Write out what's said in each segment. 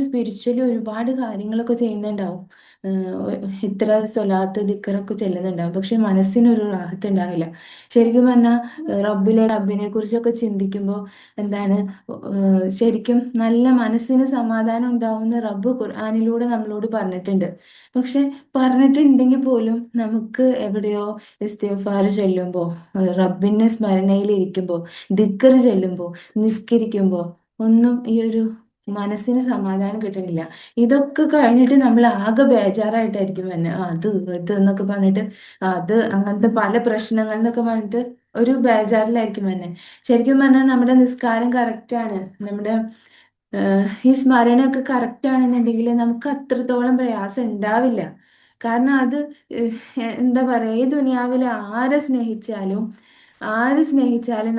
Spiritually ഒരുപാട് കാര്യങ്ങളൊക്കെ ചെയ്യുന്നുണ്ടാവും. ഇത്ര സ്വലാത്ത് ദിക്കറൊക്കെ ചെല്ലുന്നുണ്ടാവും, പക്ഷെ മനസ്സിനൊരു റാഹത്ത് ഉണ്ടാവില്ല. ശരിക്കും പറഞ്ഞാൽ റബ്ബിനെ കുറിച്ചൊക്കെ ചിന്തിക്കുമ്പോൾ എന്താണ്, ശരിക്കും നല്ല മനസ്സിന് സമാധാനം ഉണ്ടാവുന്ന റബ്ബ് ഖുർആനിലൂടെ നമ്മളോട് പറഞ്ഞിട്ടുണ്ട്. പക്ഷെ പറഞ്ഞിട്ടുണ്ടെങ്കിൽ പോലും നമുക്ക് എവിടെയോ ഇസ്തിഗ്ഫാർ ചൊല്ലുമ്പോൾ, റബ്ബിന്റെ സ്മരണയിൽ ഇരിക്കുമ്പോൾ, ദിക്കർ ചൊല്ലുമ്പോൾ, നിസ്കരിക്കുമ്പോൾ ഒന്നും ഈ ഒരു മനസ്സിന് സമാധാനം കിട്ടണില്ല. ഇതൊക്കെ കഴിഞ്ഞിട്ട് നമ്മൾ ആകെ ബേജാറായിട്ടായിരിക്കും തന്നെ അത് ഇത് എന്നൊക്കെ പറഞ്ഞിട്ട്, അത് അങ്ങനത്തെ പല പ്രശ്നങ്ങൾ എന്നൊക്കെ പറഞ്ഞിട്ട് ഒരു ബേജാറിലായിരിക്കും തന്നെ. ശരിക്കും പറഞ്ഞാൽ നമ്മുടെ നിസ്കാരം കറക്റ്റാണ്, നമ്മുടെ ഈ സ്മരണയൊക്കെ കറക്റ്റ് ആണെന്നുണ്ടെങ്കിൽ നമുക്ക് അത്രത്തോളം പ്രയാസം ഉണ്ടാവില്ല. കാരണം അത് എന്താ പറയാ, ഈ ദുനിയാവിൽ ആരെ സ്നേഹിച്ചാലും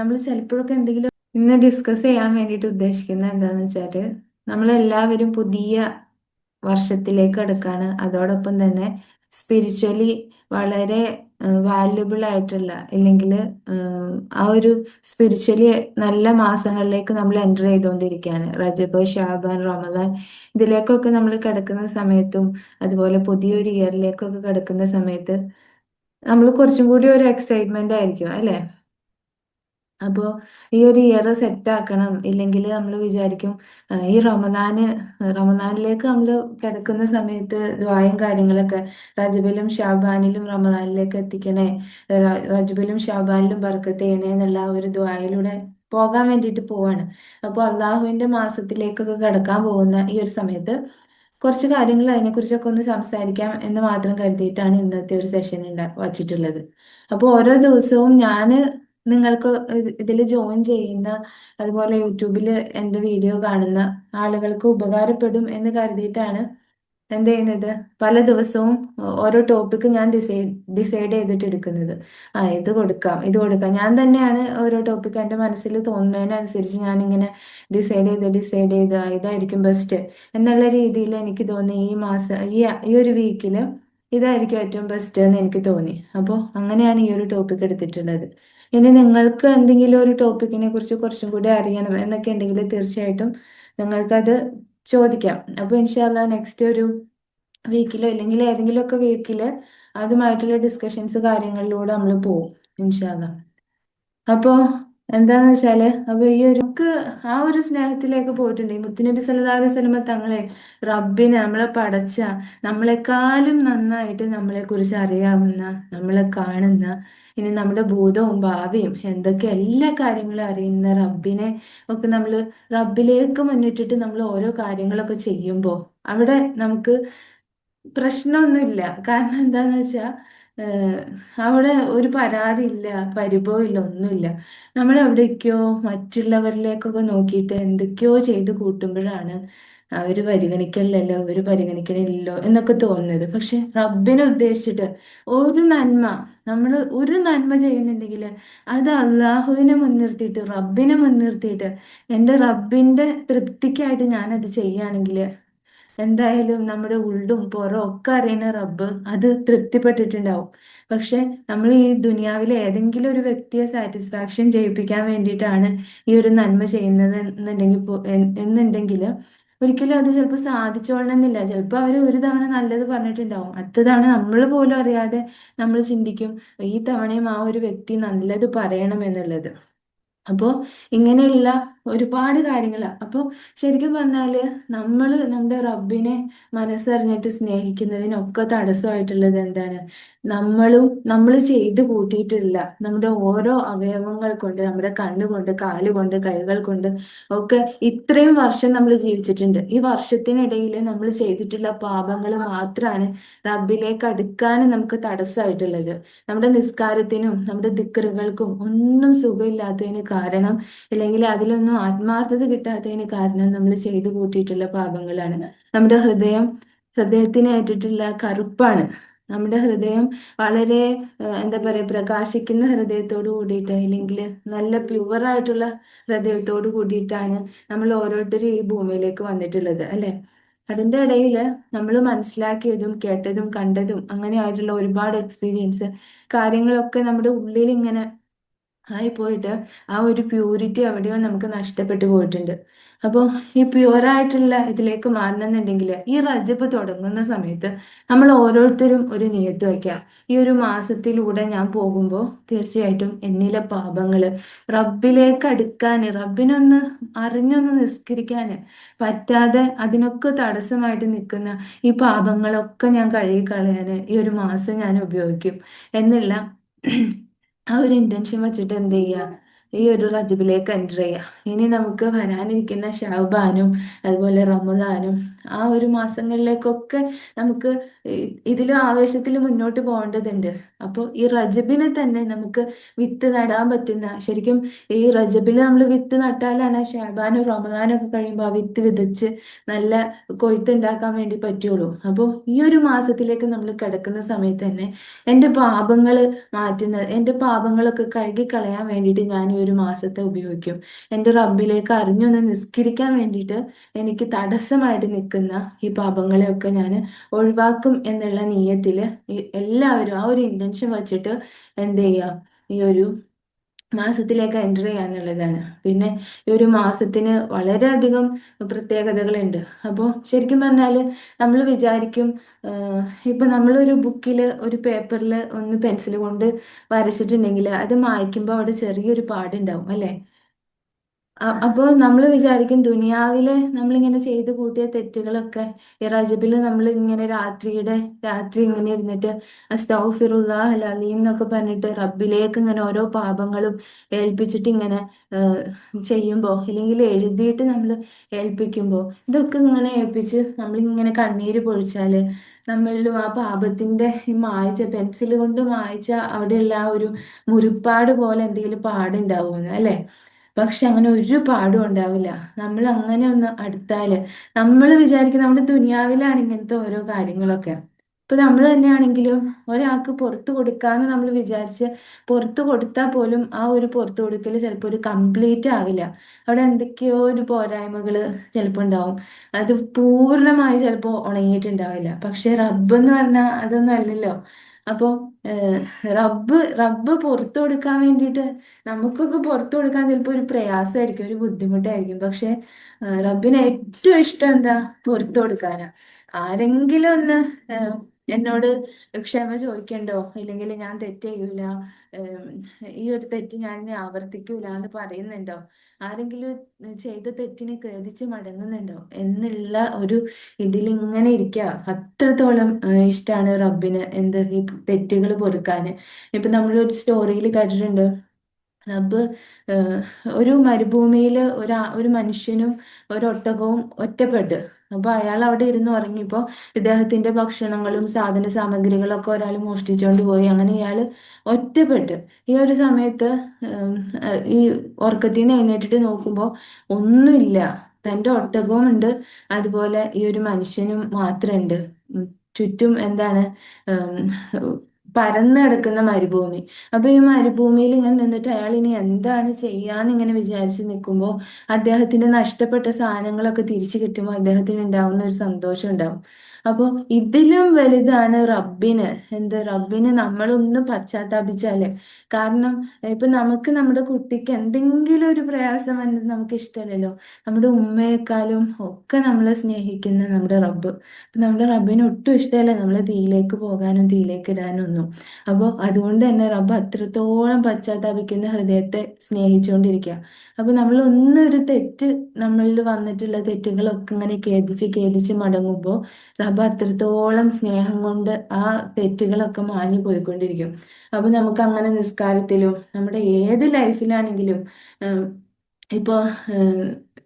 നമ്മൾ ചിലപ്പോഴൊക്കെ എന്തെങ്കിലും ഇന്ന് ഡിസ്കസ് ചെയ്യാൻ വേണ്ടിയിട്ട് ഉദ്ദേശിക്കുന്നത് എന്താന്ന് വെച്ചാല്, നമ്മളെല്ലാവരും പുതിയ വർഷത്തിലേക്ക് കടക്കാണ്. അതോടൊപ്പം തന്നെ സ്പിരിച്വലി വളരെ വാല്യുബിൾ ആയിട്ടുള്ള, ഇല്ലെങ്കിൽ ആ ഒരു സ്പിരിച്വലി നല്ല മാസങ്ങളിലേക്ക് നമ്മൾ എൻ്റർ ചെയ്തുകൊണ്ടിരിക്കുകയാണ്. റജബ്, ഷാബാൻ, റമദാൻ, ഇതിലേക്കൊക്കെ നമ്മൾ കിടക്കുന്ന സമയത്തും അതുപോലെ പുതിയൊരു ഇയറിലേക്കൊക്കെ കിടക്കുന്ന സമയത്ത് നമ്മൾ കുറച്ചും കൂടി ഒരു എക്സൈറ്റ്മെന്റ് ആയിരിക്കും അല്ലെ. അപ്പോൾ ഈ ഒരു ഇയർ സെറ്റ് ആക്കണം, ഇല്ലെങ്കിൽ നമ്മൾ വിചാരിക്കും ഈ റമദാനിലേക്ക് നമ്മൾ കിടക്കുന്ന സമയത്ത് ദ്വായും കാര്യങ്ങളൊക്കെ റജബിലും ഷാബാനിലും റമദാനിലേക്ക് എത്തിക്കണേ, റജബിലും ഷാബാനിലും ബർക്കത്ത് ചെയ്യണേ എന്നുള്ള ആ ഒരു ദ്വായിലൂടെ പോകാൻ വേണ്ടിയിട്ട് പോവാണ്. അപ്പോൾ അള്ളാഹുവിന്റെ മാസത്തിലേക്കൊക്കെ കിടക്കാൻ പോകുന്ന ഈ ഒരു സമയത്ത് കുറച്ച് കാര്യങ്ങൾ അതിനെക്കുറിച്ചൊക്കെ ഒന്ന് സംസാരിക്കാം എന്ന് മാത്രം കരുതിയിട്ടാണ് ഇന്നത്തെ ഒരു സെഷൻ വച്ചിട്ടുള്ളത്. അപ്പോൾ ഓരോ ദിവസവും ഞാൻ നിങ്ങൾക്ക് ഇതിൽ ജോയിൻ ചെയ്യുന്ന, അതുപോലെ യൂട്യൂബിൽ എൻ്റെ വീഡിയോ കാണുന്ന ആളുകൾക്ക് ഉപകാരപ്പെടും എന്ന് കരുതിയിട്ടാണ് എന്ത് ചെയ്യുന്നത്, പല ദിവസവും ഓരോ ടോപ്പിക്ക് ഞാൻ ഡിസൈഡ് ചെയ്തിട്ട് എടുക്കുന്നത്. ഇത് കൊടുക്കാം ഞാൻ തന്നെയാണ് ഓരോ ടോപ്പിക്ക് എൻ്റെ മനസ്സിൽ തോന്നുന്നതിനനുസരിച്ച് ഞാനിങ്ങനെ ഡിസൈഡ് ചെയ്ത് ഇതായിരിക്കും ബെസ്റ്റ് എന്നുള്ള രീതിയിൽ എനിക്ക് തോന്നി ഈ മാസം ഈ ഒരു വീക്കിൽ ഇതായിരിക്കും ഏറ്റവും ബെസ്റ്റ് എന്ന് എനിക്ക് തോന്നി. അപ്പോൾ അങ്ങനെയാണ് ഈ ഒരു ടോപ്പിക് എടുത്തിട്ടുള്ളത്. ഇനി നിങ്ങൾക്ക് എന്തെങ്കിലും ഒരു ടോപ്പിക്കിനെ കുറിച്ച് കുറച്ചും കൂടി അറിയണം എന്നൊക്കെ ഉണ്ടെങ്കിൽ തീർച്ചയായിട്ടും നിങ്ങൾക്കത് ചോദിക്കാം. അപ്പോൾ ഇൻഷാല്ല നെക്സ്റ്റ് ഒരു വീക്കിലോ ഇല്ലെങ്കിൽ ഏതെങ്കിലുമൊക്കെ വീക്കിൽ അതുമായിട്ടുള്ള ഡിസ്കഷൻസ് കാര്യങ്ങളിലൂടെ നമ്മൾ പോവും ഇൻഷാല്ല. അപ്പോ എന്താന്ന് വെച്ചാല്, അപ്പൊ ഈ ഒരു ആ ഒരു സ്നേഹത്തിലേക്ക് പോയിട്ടുണ്ട്. ഈ മുത്തുനബി സല്ലല്ലാഹു അലൈഹി വസല്ലമ തങ്ങളെ, റബ്ബിനെ, നമ്മളെ പടച്ച, നമ്മളെക്കാളും നന്നായിട്ട് നമ്മളെ കുറിച്ച് അറിയാവുന്ന, നമ്മളെ കാണുന്ന, ഇനി നമ്മുടെ ഭൂതവും ഭാവിയും എന്തൊക്കെ എല്ലാ കാര്യങ്ങളും അറിയുന്ന റബ്ബിനെ ഒക്കെ റബ്ബിലേക്ക് മുന്നിട്ടിട്ട് നമ്മൾ ഓരോ കാര്യങ്ങളൊക്കെ ചെയ്യുമ്പോൾ അവിടെ നമുക്ക് പ്രശ്നമൊന്നുമില്ല. കാരണം എന്താന്ന് വെച്ചാൽ അവിടെ ഒരു പരാതി ഇല്ല, പരിഭവം ഇല്ല, ഒന്നുമില്ല. നമ്മൾ എവിടേക്കോ മറ്റുള്ളവരിലേക്കൊക്കെ നോക്കിയിട്ട് എന്തൊക്കെയോ ചെയ്ത് കൂട്ടുമ്പോഴാണ് അവര് പരിഗണിക്കണില്ലല്ലോ എന്നൊക്കെ തോന്നുന്നത്. പക്ഷെ റബ്ബിനെ ഉദ്ദേശിച്ചിട്ട് ഒരു നന്മ നമ്മൾ ഒരു നന്മ ചെയ്യുന്നുണ്ടെങ്കിൽ അത് അള്ളാഹുവിനെ മുൻനിർത്തിയിട്ട്, റബ്ബിനെ മുൻനിർത്തിയിട്ട്, എൻ്റെ റബ്ബിന്റെ തൃപ്തിക്കായിട്ട് ഞാനത് ചെയ്യുകയാണെങ്കിൽ എന്തായാലും നമ്മുടെ ഉള്ളും പുറവും ഒക്കെ അറിയുന്ന റബ്ബ് അത് തൃപ്തിപ്പെട്ടിട്ടുണ്ടാവും. പക്ഷെ നമ്മൾ ഈ ദുനിയാവിലെ ഏതെങ്കിലും ഒരു വ്യക്തിയെ സാറ്റിസ്ഫാക്ഷൻ ചെയ്യിപ്പിക്കാൻ വേണ്ടിയിട്ടാണ് ഈ ഒരു നന്മ ചെയ്യുന്നത് എന്നുണ്ടെങ്കിൽ ഒരിക്കലും അത് ചിലപ്പോൾ സാധിച്ചോളണമെന്നില്ല. ചിലപ്പോൾ അവർ ഒരു തവണ നല്ലത് പറഞ്ഞിട്ടുണ്ടാവും, അടുത്ത തവണ നമ്മൾ പോലും അറിയാതെ നമ്മൾ ചിന്തിക്കും ഈ തവണയും ആ ഒരു വ്യക്തി നല്ലത് പറയണം എന്നുള്ളത്. അപ്പോൾ ഇങ്ങനെയുള്ള ഒരുപാട് കാര്യങ്ങളാണ്. അപ്പോൾ ശരിക്കും പറഞ്ഞാല് നമ്മുടെ റബ്ബിനെ മനസ്സറിഞ്ഞിട്ട് സ്നേഹിക്കുന്നതിനൊക്കെ തടസ്സമായിട്ടുള്ളത് എന്താണ്, നമ്മൾ ചെയ്ത് കൂട്ടിയിട്ടില്ല നമ്മുടെ ഓരോ അവയവങ്ങൾ കൊണ്ട്, നമ്മുടെ കണ്ണുകൊണ്ട്, കാലുകൊണ്ട്, കൈകൾ കൊണ്ട് ഒക്കെ ഇത്രയും വർഷം നമ്മൾ ജീവിച്ചിട്ടുണ്ട്. ഈ വർഷത്തിനിടയിൽ നമ്മൾ ചെയ്തിട്ടുള്ള പാപങ്ങൾ മാത്രമാണ് റബ്ബിലേക്ക് അടുക്കാൻ നമുക്ക് തടസ്സമായിട്ടുള്ളത്. നമ്മുടെ നിസ്കാരത്തിനും നമ്മുടെ ദിക്റുകൾക്കും ഒന്നും സുഖമില്ലാത്തതിന് കാരണം, അല്ലെങ്കിൽ അതിലൊന്നും ആത്മാർത്ഥത കിട്ടാത്തതിന് കാരണം നമ്മൾ ചെയ്തു കൂട്ടിയിട്ടുള്ള പാപങ്ങളാണ്. നമ്മുടെ ഹൃദയത്തിനേറ്റിട്ടുള്ള കറുപ്പാണ്. നമ്മുടെ ഹൃദയം വളരെ എന്താ പറയുക, പ്രകാശിക്കുന്ന ഹൃദയത്തോട് കൂടിയിട്ട്, അല്ലെങ്കിൽ നല്ല പ്യുവറായിട്ടുള്ള ഹൃദയത്തോട് കൂടിയിട്ടാണ് നമ്മൾ ഓരോരുത്തരും ഈ ഭൂമിയിലേക്ക് വന്നിട്ടുള്ളത് അല്ലെ. അതിൻ്റെ ഇടയിൽ നമ്മൾ മനസ്സിലാക്കിയതും കേട്ടതും കണ്ടതും അങ്ങനെയായിട്ടുള്ള ഒരുപാട് എക്സ്പീരിയൻസ് കാര്യങ്ങളൊക്കെ നമ്മുടെ ഉള്ളിൽ ഇങ്ങനെ ആയി പോയിട്ട് ആ ഒരു പ്യൂരിറ്റി എവിടെയോ നമുക്ക് നഷ്ടപ്പെട്ടു പോയിട്ടുണ്ട്. അപ്പോൾ ഈ പ്യുവറായിട്ടുള്ള ഇതിലേക്ക് മാറണമെന്നുണ്ടെങ്കിൽ ഈ റജബ് തുടങ്ങുന്ന സമയത്ത് നമ്മൾ ഓരോരുത്തരും ഒരു നിയത്ത് വയ്ക്കുക. ഈ ഒരു മാസത്തിലൂടെ ഞാൻ പോകുമ്പോൾ തീർച്ചയായിട്ടും എന്നിലെ പാപങ്ങള് റബ്ബിലേക്ക് അടുക്കാൻ, റബ്ബിനൊന്ന് അറിഞ്ഞൊന്ന് നിസ്കരിക്കാൻ പറ്റാതെ അതിനൊക്കെ തടസ്സമായിട്ട് നിൽക്കുന്ന ഈ പാപങ്ങളൊക്കെ ഞാൻ കഴുകിക്കളയാൻ ഈ ഒരു മാസം ഞാൻ ഉപയോഗിക്കും എന്നുള്ള ആ ഒരു ഇന്റൻഷൻ വെച്ചിട്ട് എന്ത് ചെയ്യുക, ഈ ഒരു റജബിലേക്ക് എൻ്റർ ചെയ്യുക. ഇനി നമുക്ക് വരാനിരിക്കുന്ന ഷഅബാനും അതുപോലെ റമദാനും ആ ഒരു മാസങ്ങളിലേക്കൊക്കെ നമുക്ക് ഇതിലും ആവേശത്തിൽ മുന്നോട്ട് പോകേണ്ടതുണ്ട്. അപ്പോൾ ഈ റജബിനെ തന്നെ നമുക്ക് വിത്ത് നടാൻ പറ്റുന്ന, ശരിക്കും ഈ റജബിൽ നമ്മൾ വിത്ത് നട്ടാലാണ് ഷഅബാനും റമദാനും ഒക്കെ കഴിയുമ്പോൾ ആ വിത്ത് വിതച്ച് നല്ല കൊയ്ത്തുണ്ടാക്കാൻ വേണ്ടി പറ്റുള്ളൂ. അപ്പോൾ ഈ ഒരു മാസത്തിലേക്ക് നമ്മൾ കിടക്കുന്ന സമയത്ത് തന്നെ എൻ്റെ പാപങ്ങൾ എൻ്റെ പാപങ്ങളൊക്കെ കഴുകി കളയാൻ വേണ്ടിയിട്ട് ഞാൻ ഈ ഒരു മാസത്തെ ഉപയോഗിക്കും. എൻ്റെ റബ്ബിലേക്ക് അറിഞ്ഞൊന്ന് നിസ്കരിക്കാൻ വേണ്ടിയിട്ട് എനിക്ക് തടസ്സമായിട്ട് നിൽക്കുന്ന ഈ പാപങ്ങളെയൊക്കെ ഞാൻ ഒഴിവാക്കും എന്നുള്ള നീയത്തിൽ എല്ലാവരും ആ ഒരു ഇന്റൻഷൻ വച്ചിട്ട് എന്ത് ചെയ്യുക, ഈ ഒരു മാസത്തിലേക്ക് എൻ്റർ ചെയ്യാന്നുള്ളതാണ്. പിന്നെ ഈ ഒരു മാസത്തിന് വളരെയധികം പ്രത്യേകതകളുണ്ട്. അപ്പോൾ ശരിക്കും പറഞ്ഞാൽ നമ്മൾ വിചാരിക്കും, ഇപ്പൊ നമ്മളൊരു ബുക്കിൽ ഒരു പേപ്പറിൽ ഒന്ന് പെൻസിൽ കൊണ്ട് വരച്ചിട്ടുണ്ടെങ്കിൽ അത് മായ്ക്കുമ്പോൾ അവിടെ ചെറിയൊരു പാടുണ്ടാവും അല്ലേ? അപ്പോൾ നമ്മൾ വിചാരിക്കും ദുനിയാവിലെ നമ്മളിങ്ങനെ ചെയ്ത് കൂട്ടിയ തെറ്റുകളൊക്കെ ഈ റജബില് നമ്മൾ ഇങ്ങനെ രാത്രി ഇങ്ങനെ ഇരുന്നിട്ട് അസ്തഗ്ഫിറുല്ലാഹ് അൽ അലീം എന്നൊക്കെ പറഞ്ഞിട്ട് റബ്ബിലേക്ക് ഇങ്ങനെ ഓരോ പാപങ്ങളും ഏൽപ്പിച്ചിട്ട് ഇങ്ങനെ ചെയ്യുമ്പോൾ, ഇല്ലെങ്കിൽ എഴുതിയിട്ട് നമ്മൾ ഏൽപ്പിക്കുമ്പോൾ, ഇതൊക്കെ ഇങ്ങനെ ഏൽപ്പിച്ച് നമ്മളിങ്ങനെ കണ്ണീര് പൊഴിച്ചാല് നമ്മളിലും ആ പാപത്തിന്റെ ഈ മായ്ച്ച പെൻസിൽ കൊണ്ട് മായ്ച്ച അവിടെയുള്ള ആ ഒരു മുറിപ്പാട് പോലെ എന്തെങ്കിലും പാടുണ്ടാവുമെന്ന് അല്ലേ? പക്ഷെ അങ്ങനെ ഒരു പാടും ഉണ്ടാവില്ല. നമ്മൾ അങ്ങനെ ഒന്ന് അടുത്താല് നമ്മൾ വിചാരിക്കും നമ്മുടെ ദുനിയാവിലാണ് ഇങ്ങനത്തെ ഓരോ കാര്യങ്ങളൊക്കെ. ഇപ്പൊ നമ്മൾ തന്നെയാണെങ്കിലും ഒരാൾക്ക് പുറത്തു കൊടുക്കാന്ന് നമ്മൾ വിചാരിച്ച് പുറത്തു കൊടുത്താൽ പോലും ആ ഒരു പുറത്തു കൊടുക്കല് ചിലപ്പോൾ ഒരു കംപ്ലീറ്റ് ആവില്ല. അവിടെ എന്തൊക്കെയോ ഒരു പോരായ്മകള് ചിലപ്പോൾ ഉണ്ടാവും. അത് പൂർണ്ണമായി ചിലപ്പോൾ ഉണങ്ങിയിട്ടുണ്ടാവില്ല. പക്ഷെ റബ്ബ് എന്ന് പറഞ്ഞാൽ അതൊന്നും അല്ലല്ലോ. അപ്പോൾ റബ്ബ് പുറത്തു കൊടുക്കാൻ വേണ്ടിയിട്ട് നമുക്കൊക്കെ പുറത്തു കൊടുക്കാൻ ചിലപ്പോൾ ഒരു പ്രയാസമായിരിക്കും, ഒരു ബുദ്ധിമുട്ടായിരിക്കും. പക്ഷെ റബ്ബിന് ഏറ്റവും ഇഷ്ടം എന്താ? പുറത്തു കൊടുക്കാനാ. ആരെങ്കിലും ഒന്ന് എന്നോട് ക്ഷമ ചോദിക്കണ്ടോ, ഇല്ലെങ്കിൽ ഞാൻ തെറ്റ് ചെയ്യൂല, ഏം, ഈ ഒരു തെറ്റ് ഞാൻ ഇനി ആവർത്തിക്കൂല എന്ന് പറയുന്നുണ്ടോ, ആരെങ്കിലും ചെയ്ത തെറ്റിന് ഖേദിച്ച് മടങ്ങുന്നുണ്ടോ എന്നുള്ള ഒരു ഇതിലിങ്ങനെ ഇരിക്കുക. അത്രത്തോളം ഇഷ്ടമാണ് റബ്ബിന് എന്ത് ഈ തെറ്റുകൾ പൊറുക്കാന്. ഇപ്പൊ നമ്മളൊരു സ്റ്റോറിയിൽ കേട്ടിട്ടുണ്ട്, റബ്ബ് ഏഹ്, ഒരു മരുഭൂമിയിൽ ഒരു മനുഷ്യനും ഒരു ഒട്ടകവും ഒറ്റപ്പെട്ട്. അപ്പൊ അയാൾ അവിടെ ഇരുന്ന് ഉറങ്ങിയപ്പോ ഇദ്ദേഹത്തിന്റെ ഭക്ഷണങ്ങളും സാധന സാമഗ്രികളൊക്കെ ഒരാൾ മോഷ്ടിച്ചുകൊണ്ട് പോയി. അങ്ങനെ ഇയാൾ ഒറ്റപ്പെട്ട് ഈ ഒരു സമയത്ത് ഉം, ഈ ഉറക്കത്തിൽ നിന്ന് എഴുന്നേറ്റിട്ട് നോക്കുമ്പോൾ ഒന്നുമില്ല. തന്റെ ഒട്ടകവും ഉണ്ട്, അതുപോലെ ഈ ഒരു മനുഷ്യനും മാത്രമുണ്ട്. ചുറ്റും എന്താണ്, ഉം, പരന്നു കിടക്കുന്ന മരുഭൂമി. അപ്പൊ ഈ മരുഭൂമിയിൽ ഇങ്ങനെ നിന്നിട്ട് അയാൾ ഇനി എന്താണ് ചെയ്യാന്ന് ഇങ്ങനെ വിചാരിച്ച് നിൽക്കുമ്പോൾ അദ്ദേഹത്തിന്റെ നഷ്ടപ്പെട്ട സാധനങ്ങളൊക്കെ തിരിച്ചു കിട്ടുമ്പോൾ അദ്ദേഹത്തിന് ഉണ്ടാവുന്ന ഒരു സന്തോഷം ഉണ്ടാവും. അപ്പോൾ ഇതിലും വലുതാണ് റബ്ബിന്. റബ്ബിന് നമ്മളൊന്ന് പശ്ചാത്താപിച്ചാല്, കാരണം ഇപ്പൊ നമുക്ക് നമ്മുടെ കുട്ടിക്ക് എന്തെങ്കിലും ഒരു പ്രയാസം വന്നത് നമുക്ക് ഇഷ്ടമല്ലല്ലോ. നമ്മുടെ ഉമ്മയെക്കാളും ഒക്കെ നമ്മളെ സ്നേഹിക്കുന്ന നമ്മുടെ റബ്ബ്, അപ്പൊ നമ്മുടെ റബ്ബിന് ഒട്ടും ഇഷ്ടമല്ല നമ്മളെ തീയിലേക്ക് പോകാനും തീയിലേക്ക് ഇടാനും ഒന്നും. അപ്പോൾ അതുകൊണ്ട് തന്നെ റബ്ബ് അത്രത്തോളം പശ്ചാത്താപിക്കുന്ന ഹൃദയത്തെ സ്നേഹിച്ചുകൊണ്ടിരിക്കുക. അപ്പൊ നമ്മൾ ഒന്നൊരു തെറ്റ്, നമ്മളിൽ വന്നിട്ടുള്ള തെറ്റുകളൊക്കെ ഇങ്ങനെ ഖേദിച്ച് ഖേദിച്ച് മടങ്ങുമ്പോൾ റബ്ബ് അത്രത്തോളം സ്നേഹം കൊണ്ട് ആ തെറ്റുകളൊക്കെ മാഞ്ഞു പോയിക്കൊണ്ടിരിക്കും. അപ്പൊ നമുക്ക് അങ്ങനെ നിസ്കാരത്തിലും നമ്മുടെ ഏത് ലൈഫിലാണെങ്കിലും ഉം, ഇപ്പൊ ഉം,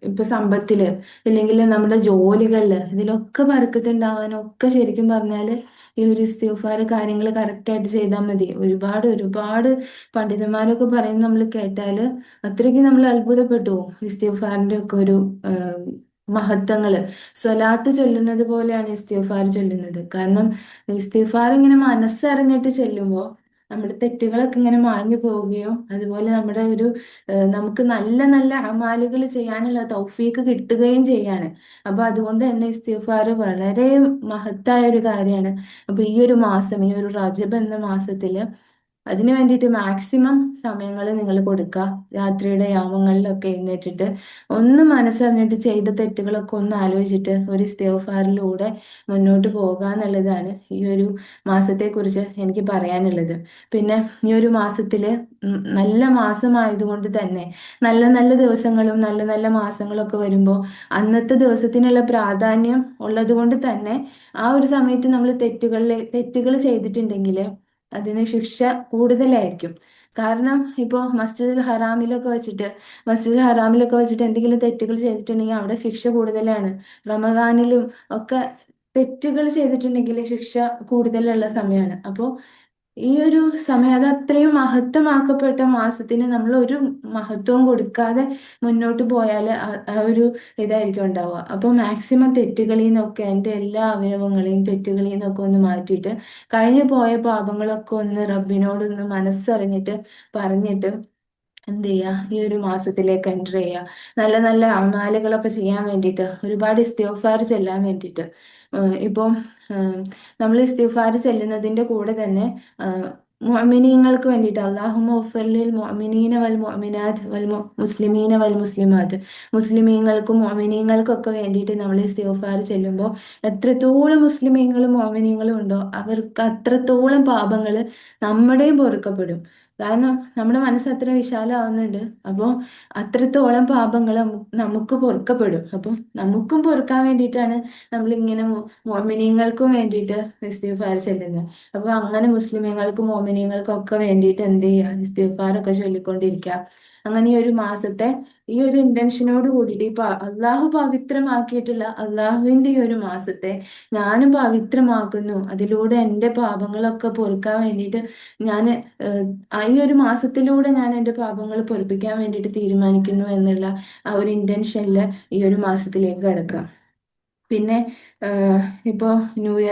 ഇപ്പൊ സമ്പത്തില്, ഇല്ലെങ്കിൽ നമ്മുടെ ജോലികളില്, ഇതിലൊക്കെ ബർക്കത്തുണ്ടാവാനൊക്കെ ശരിക്കും പറഞ്ഞാല് ഈ ഒരു ഇസ്തിഗ്ഫാർ കാര്യങ്ങൾ കറക്റ്റായിട്ട് ചെയ്താൽ മതി. ഒരുപാട് ഒരുപാട് പണ്ഡിതന്മാരൊക്കെ പറയുന്നത് നമ്മൾ കേട്ടാല് അത്രയ്ക്ക് നമ്മൾ അത്ഭുതപ്പെട്ടു പോകും. ഇസ്തിഗ്ഫാറിന്റെ ഒക്കെ ഒരു മഹത്വങ്ങള്. സ്വലാത്ത് ചൊല്ലുന്നത് പോലെയാണ് ഇസ്തിഗ്ഫാർ ചൊല്ലുന്നത്. കാരണം ഇസ്തിഗ്ഫാർ ഇങ്ങനെ മനസ്സറിഞ്ഞിട്ട് ചെല്ലുമ്പോൾ നമ്മുടെ തെറ്റുകളൊക്കെ ഇങ്ങനെ മാഞ്ഞു പോവുകയും അതുപോലെ നമ്മുടെ ഒരു നമുക്ക് നല്ല നല്ല അമാലുകൾ ചെയ്യാനുള്ള തൗഫീക്ക് കിട്ടുകയും ചെയ്യാണ്. അപ്പൊ അതുകൊണ്ട് തന്നെ ഇസ്തിഗ്ഫാർ വളരെ മഹത്തായ ഒരു കാര്യമാണ്. അപ്പൊ ഈ ഒരു മാസം, ഈ ഒരു റജബ് എന്ന മാസത്തില് അതിന് വേണ്ടിയിട്ട് മാക്സിമം സമയങ്ങൾ നിങ്ങൾ കൊടുക്കുക. രാത്രിയുടെ യാമങ്ങളിലൊക്കെ എഴുന്നേറ്റിട്ട് ഒന്ന് മനസ്സറിഞ്ഞിട്ട് ചെയ്ത തെറ്റുകളൊക്കെ ഒന്ന് ആലോചിച്ചിട്ട് ഒരു ഇസ്തിഗ്ഫാറിലൂടെ മുന്നോട്ട് പോകുക എന്നുള്ളതാണ് ഈ ഒരു മാസത്തെക്കുറിച്ച് എനിക്ക് പറയാനുള്ളത്. പിന്നെ ഈ ഒരു മാസത്തിൽ നല്ല മാസമായതുകൊണ്ട് തന്നെ നല്ല നല്ല ദിവസങ്ങളും നല്ല നല്ല മാസങ്ങളൊക്കെ വരുമ്പോൾ അന്നത്തെ ദിവസത്തിനുള്ള പ്രാധാന്യം ഉള്ളത് കൊണ്ട് തന്നെ ആ ഒരു സമയത്ത് നമ്മൾ തെറ്റുകൾ ചെയ്തിട്ടുണ്ടെങ്കിൽ അതിന് ശിക്ഷ കൂടുതലായിരിക്കും. കാരണം ഇപ്പോൾ മസ്ജിദുൽ ഹറാമിലൊക്കെ വെച്ചിട്ട് എന്തെങ്കിലും തെറ്റുകൾ ചെയ്തിട്ടുണ്ടെങ്കിൽ അവിടെ ശിക്ഷ കൂടുതലാണ്. റമദാനിലും ഒക്കെ തെറ്റുകൾ ചെയ്തിട്ടുണ്ടെങ്കിൽ ശിക്ഷ കൂടുതലുള്ള സമയമാണ്. അപ്പോൾ ഈ ഒരു സമയം അത് അത്രയും മഹത്വമാക്കപ്പെട്ട മാസത്തിന് നമ്മൾ ഒരു മഹത്വവും കൊടുക്കാതെ മുന്നോട്ട് പോയാൽ ആ ഒരു ഇതായിരിക്കും ഉണ്ടാവുക. അപ്പോൾ മാക്സിമം തെറ്റുകളിൽ നിന്നൊക്കെ എൻ്റെ എല്ലാ അവയവങ്ങളെയും തെറ്റുകളിൽ നിന്നൊക്കെ ഒന്ന് മാറ്റിയിട്ട് കഴിഞ്ഞു പോയ പാപങ്ങളൊക്കെ ഒന്ന് റബ്ബിനോടൊന്ന് മനസ്സറിഞ്ഞിട്ട് പറഞ്ഞിട്ട് എന്ത് ചെയ്യുക, ഈ ഒരു മാസത്തിലേക്ക് എൻ്റർ ചെയ്യുക. നല്ല നല്ല അമാലുകളൊക്കെ ചെയ്യാൻ വേണ്ടിയിട്ട് ഒരുപാട് ഇസ്തിഗ്ഫാർ ചെല്ലാൻ വേണ്ടിയിട്ട് ഇപ്പം നമ്മൾ ഇസ്തിഗ്ഫാർ ചെല്ലുന്നതിൻ്റെ കൂടെ തന്നെ മുഅ്മിനീങ്ങൾക്ക് വേണ്ടിയിട്ട് അല്ലാഹുമ്മ ഉഫ്ഫിർ മുഅ്മിനീന വൽ മുഅ്മിനാത്ത് മുസ്ലിമീന വൽ മുസ്ലിമാത്ത്, മുസ്ലിമീങ്ങൾക്കും മുഅ്മിനീങ്ങൾക്കും ഒക്കെ വേണ്ടിയിട്ട് നമ്മൾ ഇസ്തിഗ്ഫാർ ചെല്ലുമ്പോൾ എത്രത്തോളം മുസ്ലിമീങ്ങളും മുഅ്മിനീങ്ങളും ഉണ്ടോ അവർക്ക് അത്രത്തോളം പാപങ്ങൾ നമ്മുടെയും പൊറുക്കപ്പെടും. കാരണം നമ്മുടെ മനസ്സ് അത്ര വിശാലമാവുന്നുണ്ട്. അപ്പോൾ അത്രത്തോളം പാപങ്ങൾ നമുക്ക് പൊറുക്കപ്പെടും. അപ്പം നമുക്കും പൊറുക്കാൻ വേണ്ടിയിട്ടാണ് നമ്മളിങ്ങനെ മോമിനിയങ്ങൾക്കും വേണ്ടിയിട്ട് ഇസ്തിഗ്ഫാർ ചെല്ലുന്നത്. അപ്പോൾ അങ്ങനെ മുസ്ലിമീങ്ങൾക്കും മോമിനിയങ്ങൾക്കും ഒക്കെ വേണ്ടിയിട്ട് എന്ത് ചെയ്യുക, ഇസ്തിഗ്ഫാറൊക്കെ ചൊല്ലിക്കൊണ്ടിരിക്കുക. അങ്ങനെ ഈ ഒരു മാസത്തെ ഈ ഒരു ഇന്റൻഷനോട് കൂടിയിട്ട് ഇപ്പൊ അള്ളാഹു പവിത്രമാക്കിയിട്ടുള്ള അള്ളാഹുവിന്റെ ഈ ഒരു മാസത്തെ ഞാനും പവിത്രമാക്കുന്നു. അതിലൂടെ എൻ്റെ പാപങ്ങളൊക്കെ പൊറുക്കാൻ വേണ്ടിയിട്ട് ഞാൻ ഈ ഒരു മാസത്തിലൂടെ ഞാൻ എൻ്റെ പാപങ്ങൾ പൊറുപ്പിക്കാൻ വേണ്ടിയിട്ട് തീരുമാനിക്കുന്നു എന്നുള്ള ആ ഒരു ഇന്റൻഷനിൽ ഈ ഒരു മാസത്തിലേക്ക് കിടക്കാം. പിന്നെ ഇപ്പോൾ ന്യൂ ഇയർ